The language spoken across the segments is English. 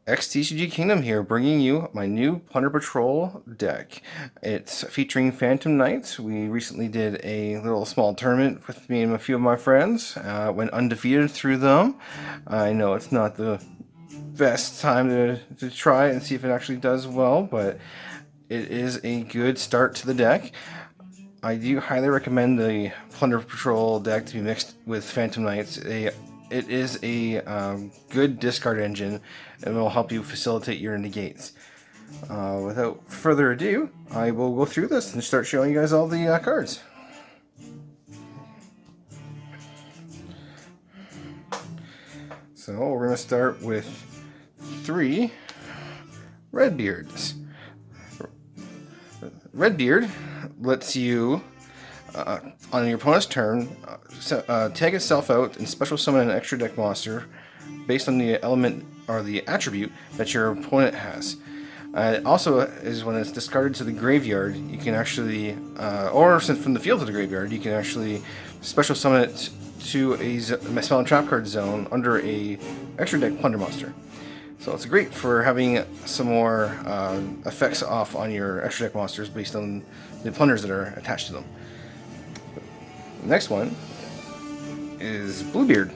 XTCG Kingdom here, bringing you my new Plunder Patrol deck. It's featuring Phantom Knights. We recently did a little small tournament with me and a few of my friends. Went undefeated through them. I know it's not the best time to try it and see if it actually does well, but it is a good start to the deck. I do highly recommend the Plunder Patrol deck to be mixed with Phantom Knights. It is a good discard engine and will help you facilitate your negates. Without further ado, I will go through this and start showing you guys all the cards. So we're going to start with 3 Redbeards. Redbeard lets you, on your opponent's turn, tag itself out and special summon an extra deck monster based on the element or the attribute that your opponent has. It also is when it's discarded to the graveyard, you can actually, or sent from the field to the graveyard, you can actually special summon it to a spell and trap card zone under a extra deck plunder monster. So it's great for having some more effects off on your extra deck monsters based on the plunders that are attached to them. The next one is Bluebeard.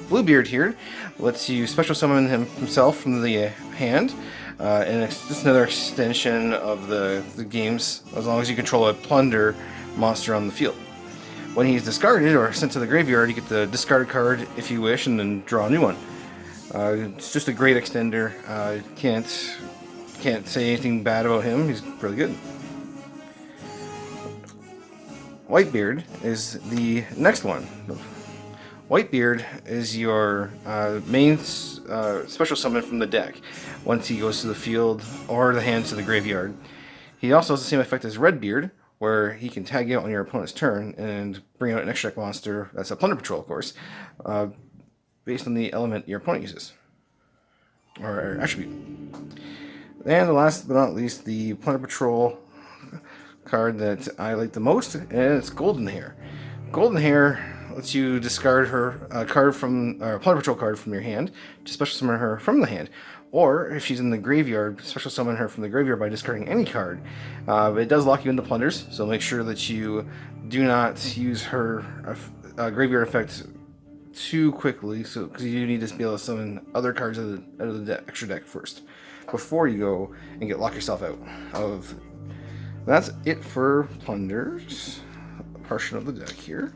Bluebeard here lets you special summon himself from the hand, and it's just another extension of the games as long as you control a plunder monster on the field. When he's discarded or sent to the graveyard, you get the discard card if you wish and then draw a new one. It's just a great extender. Can't say anything bad about him. He's really good. Whitebeard is the next one. Whitebeard is your main special summon from the deck once he goes to the field or the hand to the graveyard. He also has the same effect as Redbeard, where he can tag you out on your opponent's turn and bring out an extra deck monster. That's a Plunder Patrol, of course, based on the element your opponent uses, or attribute. And last but not least, the Plunder Patrol card that I like the most, and it's Golden Hair. Golden Hair lets you discard her card from, or a Plunder Patrol card from your hand to special summon her from the hand. Or if she's in the graveyard, special summon her from the graveyard by discarding any card. It does lock you into plunders, so make sure that you do not use her graveyard effect too quickly, because you need to be able to summon other cards out of the extra deck first before you go and lock yourself out of. That's it for plunders. A portion of the deck here.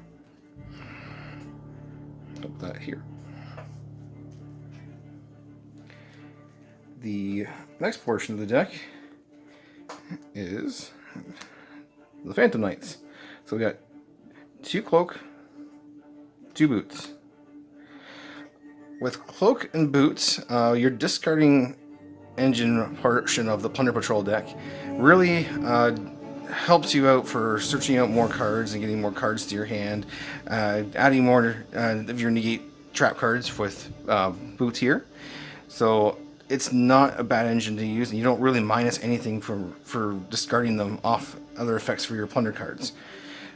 Put that here. The next portion of the deck is the Phantom Knights. So we got 2 Cloak, 2 Boots. With Cloak and Boots, your discarding engine portion of the Plunder Patrol deck really helps you out for searching out more cards and getting more cards to your hand, adding more of your negate trap cards with Boots here. So it's not a bad engine to use, and you don't really minus anything for discarding them off other effects for your plunder cards.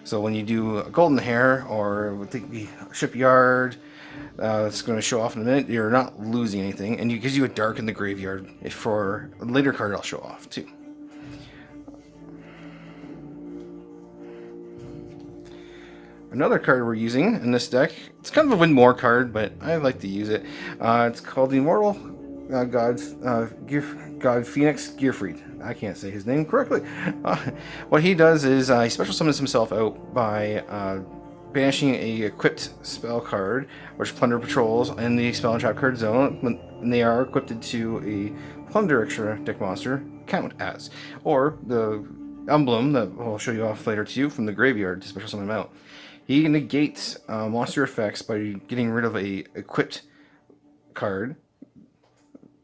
So when you do a Golden Hair or the Shipyard, it's going to show off in a minute, you're not losing anything, and it gives you a Dark in the graveyard for a later card I'll show off too. Another card we're using in this deck, it's kind of a win more card, but I like to use it. It's called the Immortal God Phoenix Gearfried. I can't say his name correctly. What he does is he special summons himself out by banishing a equipped spell card, which Plunder patrols in the spell and trap card zone when they are equipped to a Plunder extra deck monster count as, or the emblem that I'll show you off later too from the graveyard to special summon him out. He negates monster effects by getting rid of a equipped card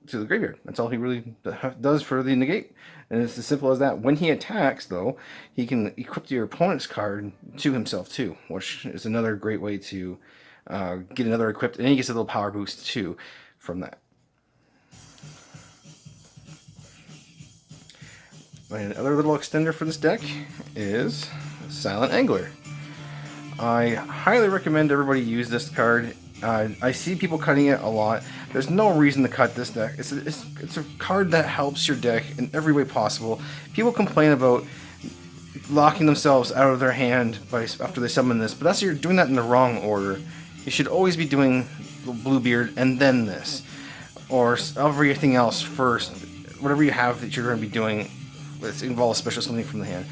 to the graveyard. That's all he really does for the negate, and it's as simple as that. When he attacks, though, he can equip your opponent's card to himself too, which is another great way to get another equipped, and he gets a little power boost too from that. And another little extender for this deck is Silent Angler. I highly recommend everybody use this card. I see people cutting it a lot. There's no reason to cut this deck. It's a card that helps your deck in every way possible. People complain about locking themselves out of their hand after they summon this, but you're doing that in the wrong order. You should always be doing Bluebeard and then this, or everything else first. Whatever you have that you're going to be doing that involves special summoning from the hand.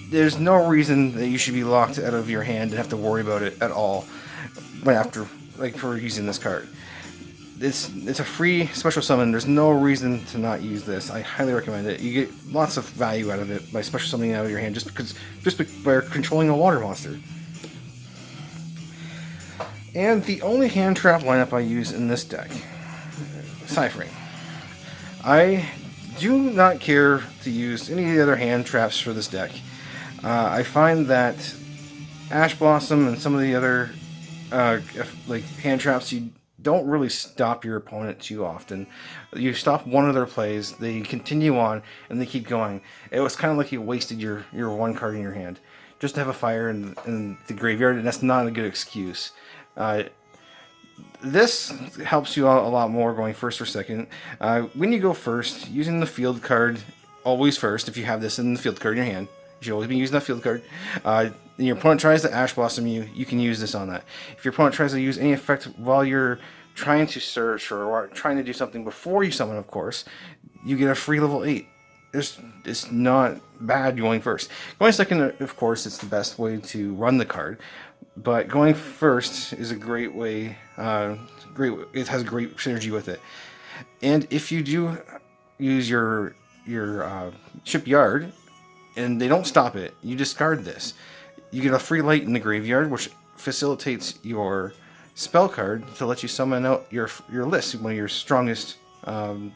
There's no reason that you should be locked out of your hand and have to worry about it at all for using this card. It's a free special summon. There's no reason to not use this. I highly recommend it. You get lots of value out of it by special summoning out of your hand just by controlling a water monster. And the only hand trap lineup I use in this deck, Ciphering. I do not care to use any of the other hand traps for this deck. I find that Ash Blossom and some of the other hand traps, you don't really stop your opponent too often. You stop one of their plays, they continue on, and they keep going. It was kind of like you wasted your one card in your hand just to have a fire in the graveyard, and that's not a good excuse. This helps you out a lot more going first or second. When you go first, using the field card always first. If you have this in the field card in your hand, you should always be using that field card. Your opponent tries to Ash Blossom you can use this on that. If your opponent tries to use any effect while you're trying to search or trying to do something before you summon, of course, you get a free level 8. It's not bad going first. Going second, of course, it's the best way to run the card. But going first is a great way. It has great synergy with it. And if you do use your shipyard and they don't stop it, you discard this. You get a free light in the graveyard, which facilitates your spell card to let you summon out your list, one of your strongest Plunder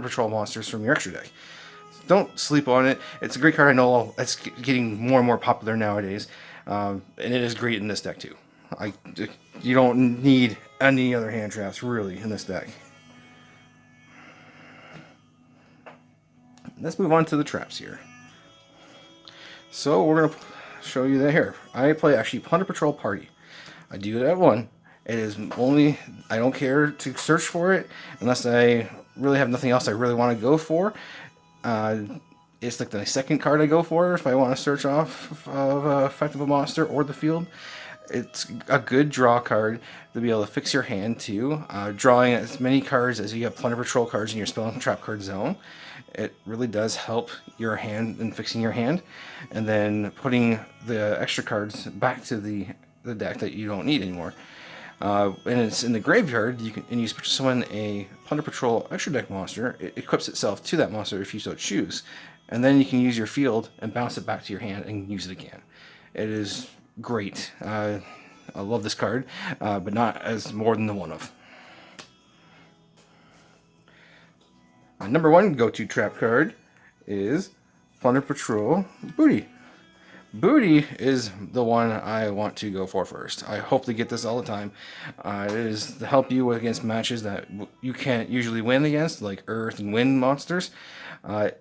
Patrol monsters from your extra deck. Don't sleep on it. It's a great card. I know it's getting more and more popular nowadays, and it is great in this deck too. You don't need any other hand traps really in this deck. Let's move on to the traps here. So we're gonna show you that here. I play actually Plunder Patrol Party. I do it at 1. It is only, I don't care to search for it unless I really have nothing else I really want to go for. It's like the second card I go for if I want to search off of effect of a monster or the field. It's a good draw card to be able to fix your hand too. Drawing as many cards as you have Plunder Patrol cards in your spell and trap card zone. It really does help your hand in fixing your hand. And then putting the extra cards back to the deck that you don't need anymore. And it's in the graveyard, you special summon a Plunder Patrol extra deck monster. It equips itself to that monster if you so choose. And then you can use your field and bounce it back to your hand and use it again. It is great. I love this card, but not as more than the one of. My number 1 go-to trap card is Plunder Patrol Booty. Booty is the one I want to go for first. I hope to get this all the time. It is to help you against matches that you can't usually win against, like Earth and Wind monsters.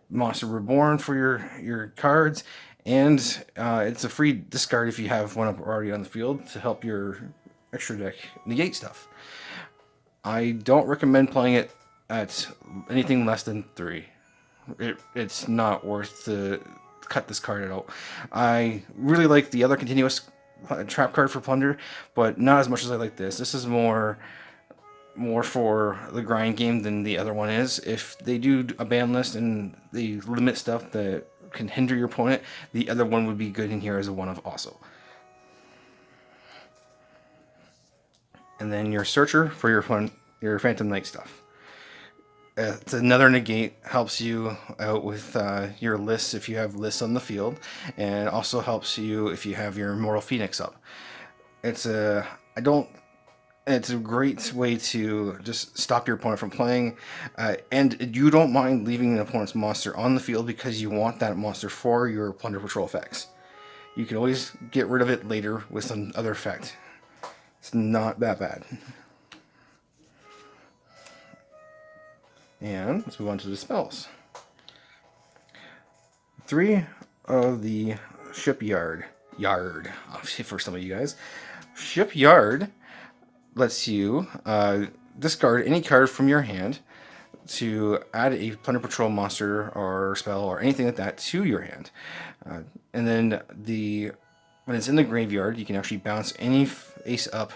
Monster Reborn for your cards, and it's a free discard if you have one up already on the field to help your extra deck negate stuff. I don't recommend playing it at anything less than 3. It's not worth to cut this card at all. I really like the other continuous trap card for Plunder, but not as much as I like this. This is more for the grind game than the other one is. If they do a ban list and they limit stuff that can hinder your opponent, the other one would be good in here as a one of also. And then your Searcher for your Phantom Knight stuff. It's another negate, helps you out with your lists if you have lists on the field, and also helps you if you have your Immortal Phoenix up. It's a great way to just stop your opponent from playing, and you don't mind leaving an opponent's monster on the field because you want that monster for your Plunder Patrol effects. You can always get rid of it later with some other effect. It's not that bad. And let's move on to the spells. 3 of the Shipyard. For some of you guys. Shipyard lets you discard any card from your hand to add a Plunder Patrol monster or spell or anything like that to your hand. And then when it's in the graveyard, you can actually bounce any face up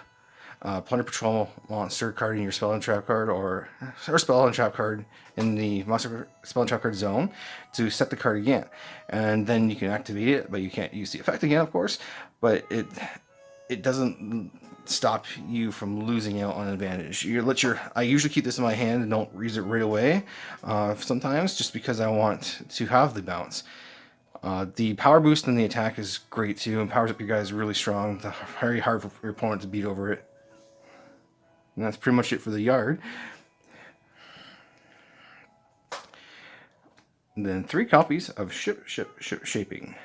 Plunder Patrol monster card in your spell and trap card or spell and trap card in the monster spell and trap card zone to set the card again. And then you can activate it, but you can't use the effect again, of course. But it doesn't stop you from losing out on an advantage. I usually keep this in my hand and don't use it right away sometimes, just because I want to have the bounce. The power boost and the attack is great too, and powers up your guys really strong. It's very hard for your opponent to beat over it. And that's pretty much it for the yard. And then 3 copies of Shaping.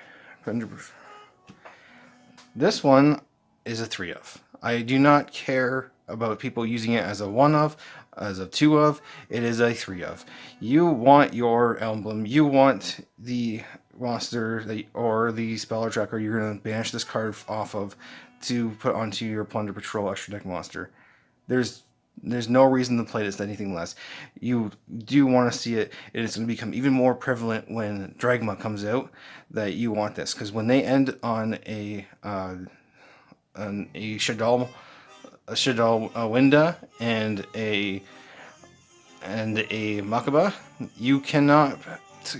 This one is a 3 of. I do not care about people using it as a 1 of, as a 2 of. It is a 3 of. You want your emblem, you want the monster or the spell or tracker you're going to banish this card off of to put onto your Plunder Patrol extra deck monster. There's no reason to play this anything less. You do want to see it, and it's going to become even more prevalent when Dragma comes out, that you want this, because when they end on a Shadal Winda and a Makaba, you cannot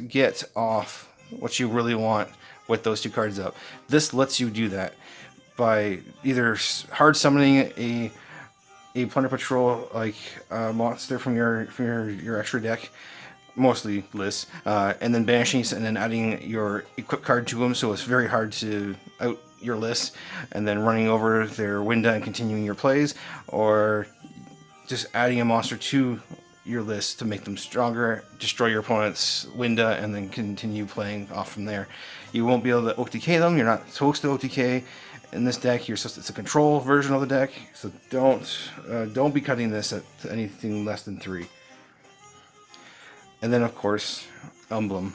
get off what you really want with those 2 cards up. This lets you do that by either hard summoning a Plunder Patrol monster from your extra deck, mostly lists, and then banishing and then adding your equip card to them, so it's very hard to out your list, and then running over their Winda and continuing your plays, or just adding a monster to your list to make them stronger, destroy your opponent's Winda, and then continue playing off from there. You won't be able to OTK them. You're not supposed to OTK in this deck. It's a control version of the deck, so don't be cutting this at anything less than 3. And then of course, Emblem.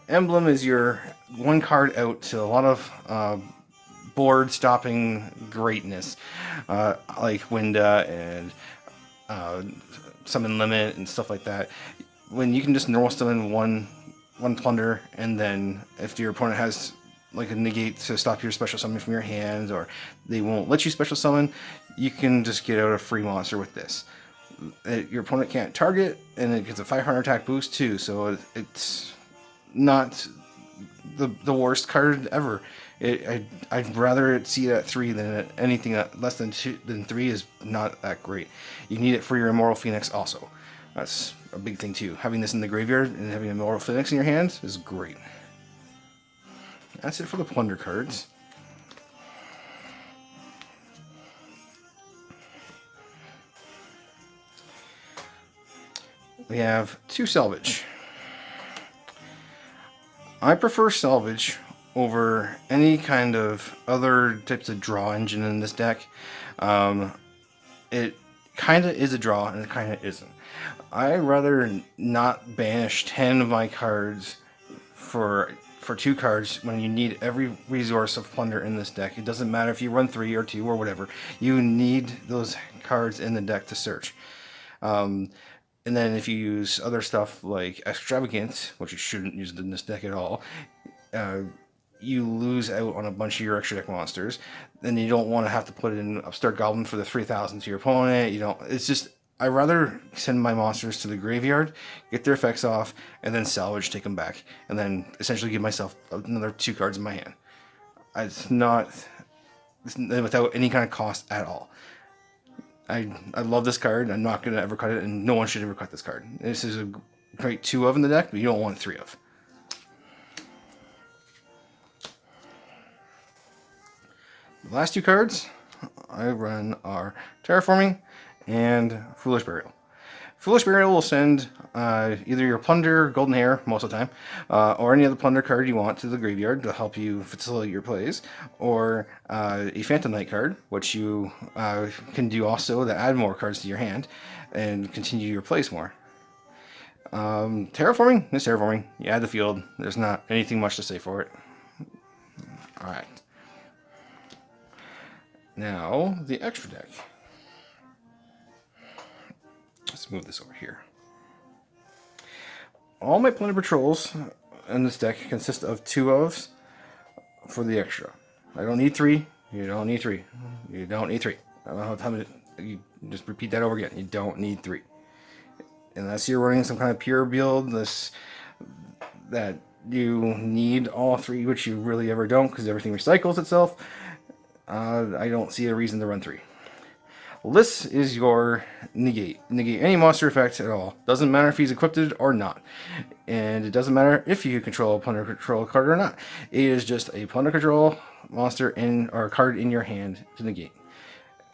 Emblem is your 1 card out to a lot of board stopping greatness, like Winda and Summon Limit and stuff like that. When you can just normal summon one Plunder, and then if your opponent has like a negate to stop your special summon from your hands, or they won't let you special summon, you can just get out a free monster with this. Your opponent can't target, and it gets a 500 attack boost too, so it's not the worst card ever. I'd rather see it at 3 than anything less than 3 is not that great. You need it for your Immortal Phoenix also. That's a big thing too. Having this in the graveyard and having Immortal Phoenix in your hands is great. That's it for the Plunder cards. We have 2 Salvage. I prefer Salvage over any kind of other types of draw engine in this deck. It kind of is a draw and it kind of isn't. I'd rather not banish 10 of my cards for 2 cards when you need every resource of Plunder in this deck. It doesn't matter if you run 3 or 2 or whatever. You need those cards in the deck to search. And then if you use other stuff like Extravagant, which you shouldn't use in this deck at all, you lose out on a bunch of your extra deck monsters. Then you don't want to have to put in Upstart Goblin for the 3,000 to your opponent. It's just, I'd rather send my monsters to the graveyard, get their effects off, and then salvage, take them back, and then essentially give myself another 2 cards in my hand. It's without any kind of cost at all. I love this card. I'm not going to ever cut it, and no one should ever cut this card. This is a great 2 of in the deck, but you don't want 3 of. The last 2 cards I run are Terraforming and Foolish Burial. Foolish Burial will send either your Plunder, Golden Hair, most of the time, or any other Plunder card you want to the graveyard to help you facilitate your plays, or a Phantom Knight card, which you can do also to add more cards to your hand and continue your plays more. Terraforming is Terraforming. You add the field. There's not anything much to say for it. Alright. Now, the extra deck. Let's move this over here. All my Plunder Patrols in this deck consist of 2 ofs for the extra. I don't need 3. You don't need 3. You don't need 3. I don't know how to you just repeat that over again. You don't need 3. Unless you're running some kind of pure build that you need all 3, which you really ever don't because everything recycles itself. I don't see a reason to run 3. This is your negate. Negate any monster effect at all. Doesn't matter if he's equipped or not. And it doesn't matter if you control a Plunder Patrol card or not. It is just a Plunder Patrol monster or card in your hand to negate.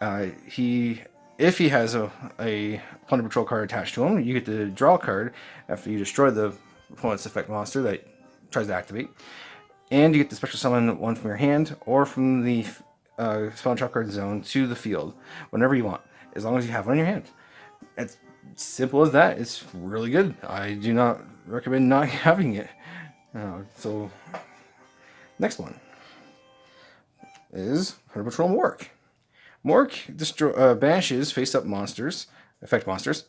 If he has a Plunder Patrol card attached to him, you get to draw a card after you destroy the opponent's effect monster that tries to activate. And you get to special summon one from your hand or from the spell trap card zone to the field whenever you want, as long as you have one in your hand. It's simple as that. It's really good. I do not recommend not having it. So, next one is Plunder Patrol Mork. Mork banishes face-up monsters, effect monsters.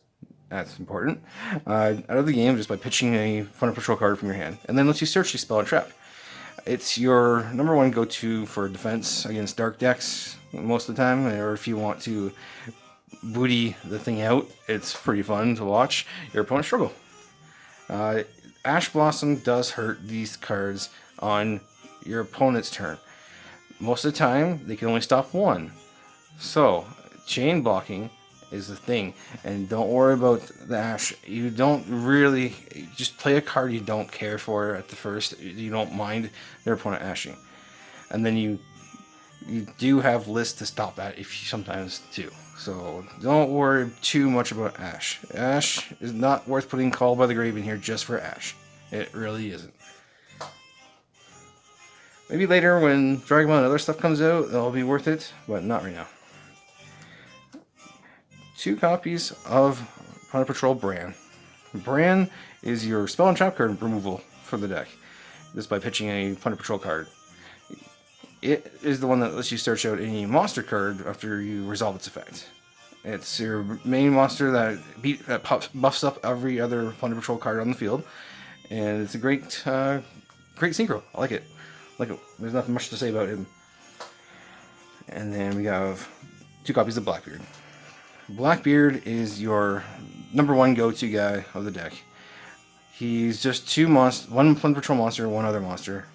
That's important. Out of the game just by pitching a Plunder Patrol card from your hand, and then lets you search the spell and trap. It's your number 1 go-to for defense against dark decks most of the time, or if you want to booty the thing out, it's pretty fun to watch your opponent struggle. Ash Blossom does hurt these cards on your opponent's turn. Most of the time, they can only stop 1. So, chain blocking is the thing, and don't worry about the Ash. You don't really just play a card you don't care for at the first. You don't mind their opponent ashing, and then you do have lists to stop that if you sometimes do. So don't worry too much about Ash. Ash is not worth putting Call by the Grave in here just for Ash. It really isn't. Maybe later when Dragon Ball and other stuff comes out, it'll be worth it, but not right now. 2 copies of Plunder Patrol Bran. Bran is your spell and trap card removal for the deck. This by pitching a Plunder Patrol card. It is the one that lets you search out any monster card after you resolve its effect. It's your main monster that buffs up every other Plunder Patrol card on the field, and it's a great synchro. I like it. There's nothing much to say about him. And then we have 2 copies of Blackbeard. Blackbeard is your number 1 go-to guy of the deck. He's just 1 Plunder Patrol monster, 1 other monster.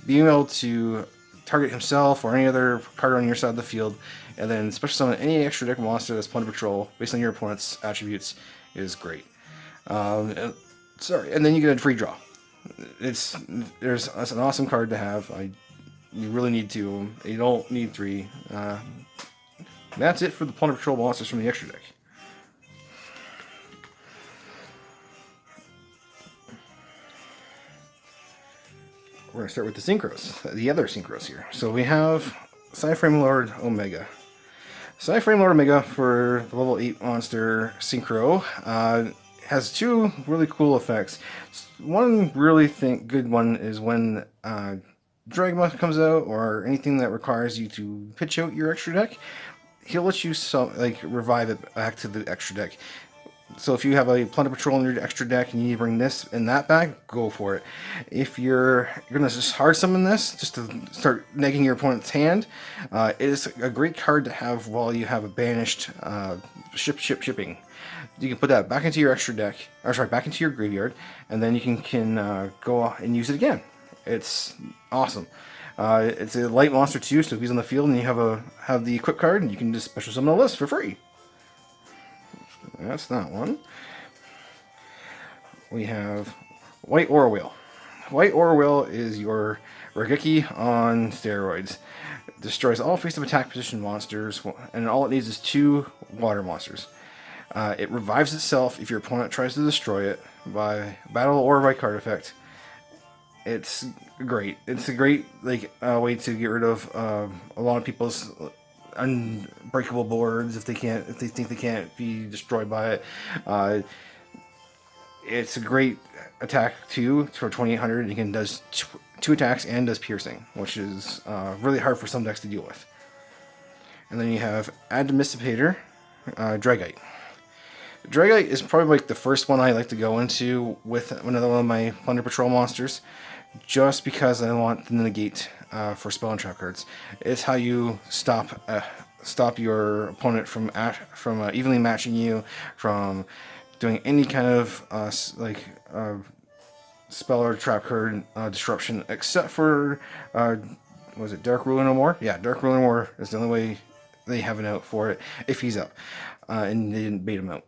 Being able to target himself or any other card on your side of the field, and then special summon any extra deck monster that's Plunder Patrol based on your opponent's attributes is great. And then you get a free draw. It's an awesome card to have. You really need 2. You don't need 3. That's it for the Plunder Patrol monsters from the extra deck. We're going to start with the synchros, the other synchros here. So we have Psyframe Lord Omega. Psyframe Lord Omega for the level 8 monster synchro has 2 really cool effects. One really good one is when Dragma comes out, or anything that requires you to pitch out your extra deck, he'll let you revive it back to the extra deck. So if you have a Plunder Patrol in your extra deck and you need to bring this and that back, go for it. If you're going to just hard summon this, just to start negging your opponent's hand, it is a great card to have while you have a banished shipping. You can put that back into your extra deck, back into your graveyard, and then you can go and use it again. It's awesome. It's a light monster too, so if he's on the field and you have the equip card, you can just special summon a list for free. That's that one. We have White Aura Whale. White Aura Whale is your Regeki on steroids. Destroys all face-up attack position monsters, and all it needs is 2 water monsters. It revives itself if your opponent tries to destroy it by battle or by card effect. It's great. It's a great way to get rid of a lot of people's unbreakable boards if they think they can't be destroyed by it. It's a great attack too for 2800. You can does 2 attacks and does piercing, which is really hard for some decks to deal with. And then you have Admisipator, Dragite. Dragite is probably like the first one I like to go into with another one of my Plunder Patrol monsters, just because I want to negate for spell and trap cards. It's how you stop your opponent from evenly matching you, from doing any kind of spell or trap card disruption, except for was it Dark Ruler No More? Yeah, Dark Ruler No More is the only way they have an out for it if he's up, and they didn't bait him out.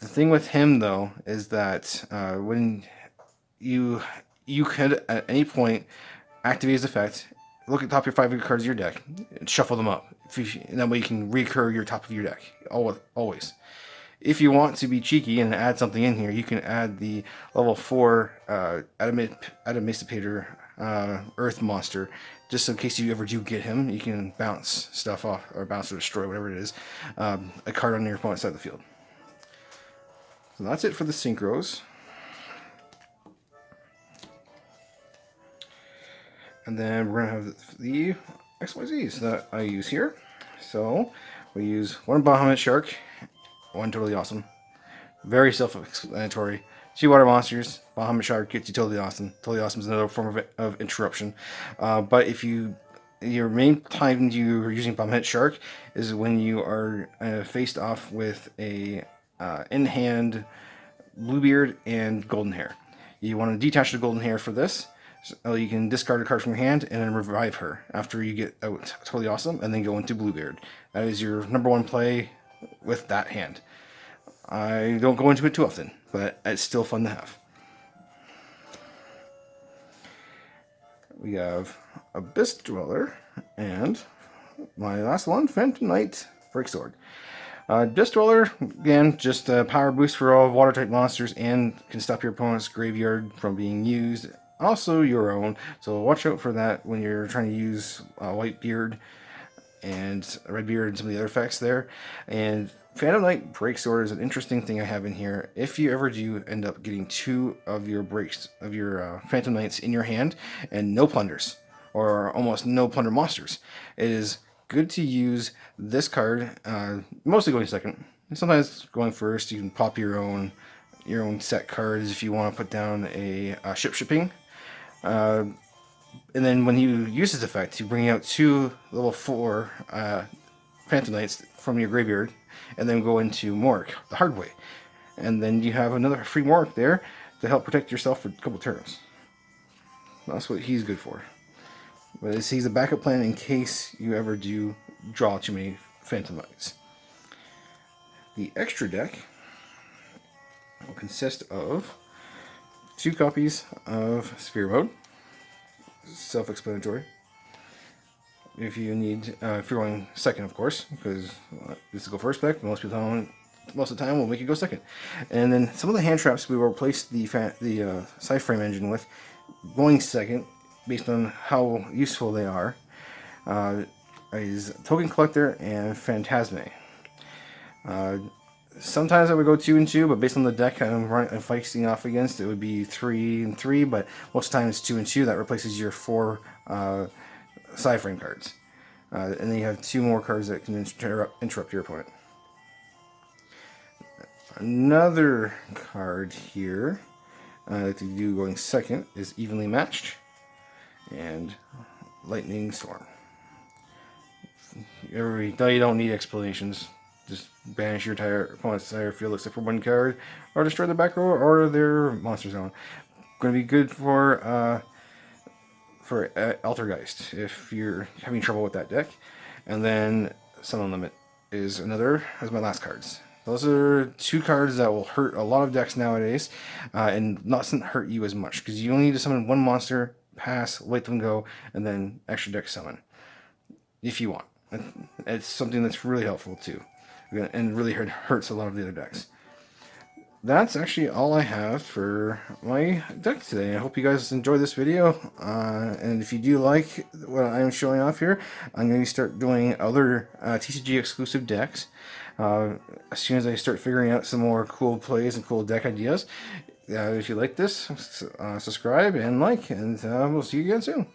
The thing with him though is that when you could at any point activate his effect, look at the top of your 5 cards of your deck, and shuffle them up. And that way you can recur your top of your deck always. If you want to be cheeky and add something in here, you can add the level 4 Adamantipator Earth monster, just in case you ever do get him. You can bounce stuff off, or bounce or destroy, whatever it is, a card on your opponent's side of the field. So that's it for the synchros. And then we're going to have the XYZs that I use here. So we use one Bahamut Shark, one Totally Awesome. Very self-explanatory. 2 water monsters. Bahamut Shark gets you Totally Awesome. Totally Awesome is another form of interruption. But if your main time you're using Bahamut Shark is when you are faced off with a in-hand Bluebeard and Golden Hair. You want to detach the Golden Hair for this. So you can discard a card from your hand and then revive her after you get out Totally Awesome, and then go into Bluebeard. That is your #1 play with that hand. I don't go into it too often, but it's still fun to have. We have Abyss Dweller, and my last one, Phantom Knight Breaksword. Abyss Dweller, again, just a power boost for all water type monsters and can stop your opponent's graveyard from being used. Also your own, so watch out for that when you're trying to use Whitebeard and Redbeard and some of the other effects there. And Phantom Knight Breaksword is an interesting thing I have in here. If you ever do end up getting 2 of your Phantom Knights in your hand and no plunders, or almost no plunder monsters, it is good to use this card, mostly going second. Sometimes going first. You can pop your own set cards if you want to put down a shipping. And then when you use this effect, you bring out 2 level 4 Phantom Knights from your graveyard, and then go into Mork the hard way. And then you have another free Mork there to help protect yourself for a couple turns. That's what he's good for. But he's a backup plan in case you ever do draw too many Phantom Knights. The extra deck will consist of 2 copies of Sphere Mode. Self-explanatory. If you need, if you're going second, of course, because this will go first deck. Most of the time, we'll make you go second. And then some of the hand traps we will replace the Sci-Frame engine with, going second, based on how useful they are, is Token Collector and Phantasme. Sometimes I would go 2 and 2, but based on the deck I'm facing off against, it would be 3 and 3. But most of the time it's 2 and 2. That replaces your 4 Sci-Frame cards, and then you have 2 more cards that can interrupt your opponent. Another card here that you do going second is Evenly Matched and Lightning Storm. You don't need explanations. Just banish your opponent's entire field except for 1 card, or destroy their back row or their monster zone. Going to be good for Altergeist if you're having trouble with that deck. And then Summon Limit is my last cards. Those are 2 cards that will hurt a lot of decks nowadays, and not hurt you as much, because you only need to summon 1 monster, pass, wait them go, and then extra deck summon if you want. It's something that's really helpful too, and really hurts a lot of the other decks. That's actually all I have for my deck today. I hope you guys enjoyed this video, and if you do like what I'm showing off here, I'm going to start doing other TCG exclusive decks as soon as I start figuring out some more cool plays and cool deck ideas. If you like this, subscribe and like, and we'll see you again soon.